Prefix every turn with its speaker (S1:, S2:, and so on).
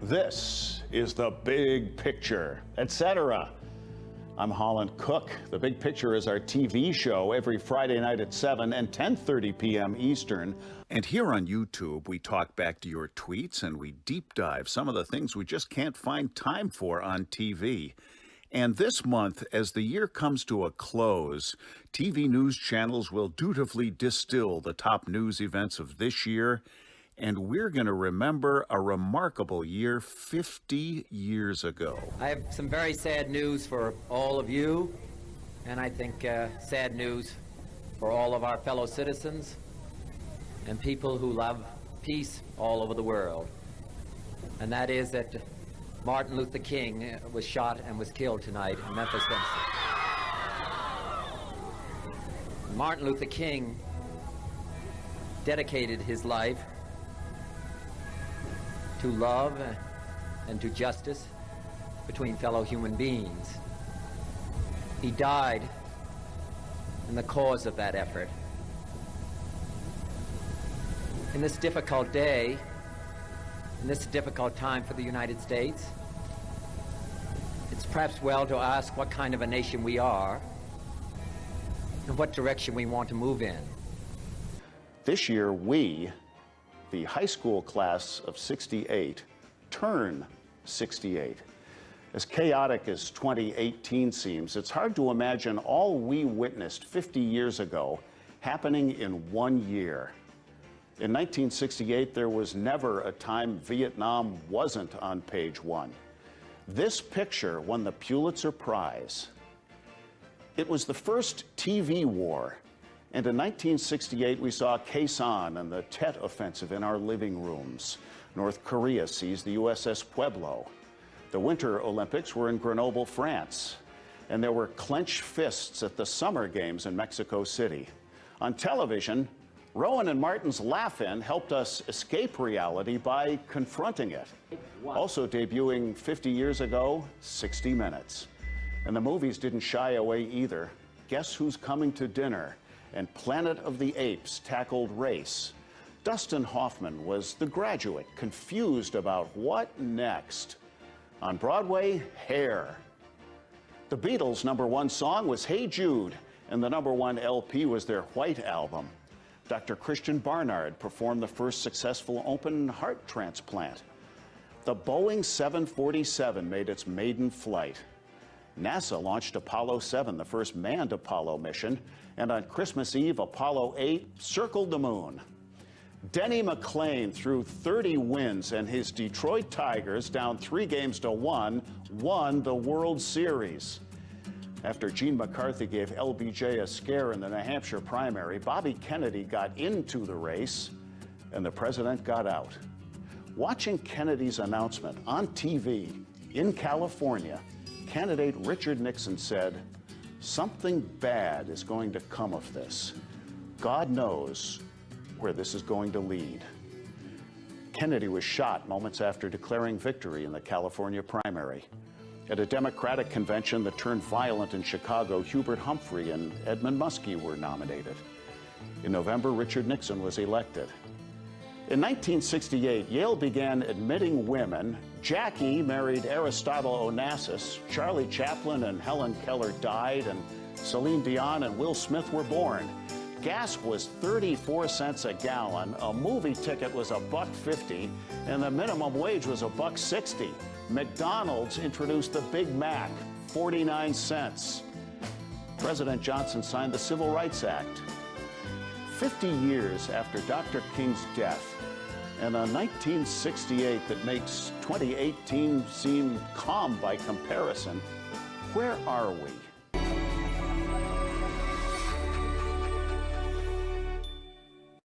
S1: This is The Big Picture, etc. I'm Holland Cook. The Big Picture is our TV show every Friday night at 7 and 10:30 p.m. Eastern. And here on YouTube, we talk back to your tweets and we deep dive some of the things we just can't find time for on TV. And this month, as the year comes to a close, TV news channels will dutifully distill the top news events of this year. And we're going to remember a remarkable year 50 years ago.
S2: I have some very sad news for all of you, and I think sad news for all of our fellow citizens and people who love peace all over the world. And that is that Martin Luther King was shot and was killed tonight in Memphis, Tennessee. Martin Luther King dedicated his life to love and to justice between fellow human beings. He died in the cause of that effort. In this difficult day, in this difficult time for the United States, it's perhaps well to ask what kind of a nation we are and what direction we want to move in.
S1: This year, we, the high school class of 68, turn 68. As chaotic as 2018 seems, it's hard to imagine all we witnessed 50 years ago happening in 1 year. In 1968, there was never a time Vietnam wasn't on page one. This picture won the Pulitzer Prize. It was the first TV war. And in 1968, we saw Khe Sanh and the Tet Offensive in our living rooms. North Korea seized the USS Pueblo. The Winter Olympics were in Grenoble, France. And there were clenched fists at the Summer Games in Mexico City. On television, Rowan and Martin's Laugh-In helped us escape reality by confronting it. Also debuting 50 years ago, 60 Minutes. And the movies didn't shy away either. Guess Who's Coming to Dinner? And Planet of the Apes tackled race. Dustin Hoffman was The Graduate, confused about what next. On Broadway, Hair. The Beatles' #1 song was Hey Jude, and the #1 LP was their White Album. Dr. Christian Barnard performed the first successful open heart transplant. The Boeing 747 made its maiden flight. NASA launched Apollo 7, the first manned Apollo mission, and on Christmas Eve, Apollo 8 circled the moon. Denny McLain threw 30 wins, and his Detroit Tigers, down 3-1, won the World Series. After Gene McCarthy gave LBJ a scare in the New Hampshire primary, Bobby Kennedy got into the race, and the president got out. Watching Kennedy's announcement on TV in California, candidate Richard Nixon said, "Something bad is going to come of this. God knows where this is going to lead." Kennedy was shot moments after declaring victory in the California primary. At a Democratic convention that turned violent in Chicago, Hubert Humphrey and Edmund Muskie were nominated. In November, Richard Nixon was elected. In 1968, Yale began admitting women. Jackie married Aristotle Onassis. Charlie Chaplin and Helen Keller died, and Celine Dion and Will Smith were born. Gas was 34 cents a gallon. A movie ticket was $1.50, and the minimum wage was $1.60. McDonald's introduced the Big Mac, 49 cents. President Johnson signed the Civil Rights Act. 50 years after Dr. King's death, and a 1968 that makes 2018 seem calm by comparison, where are we?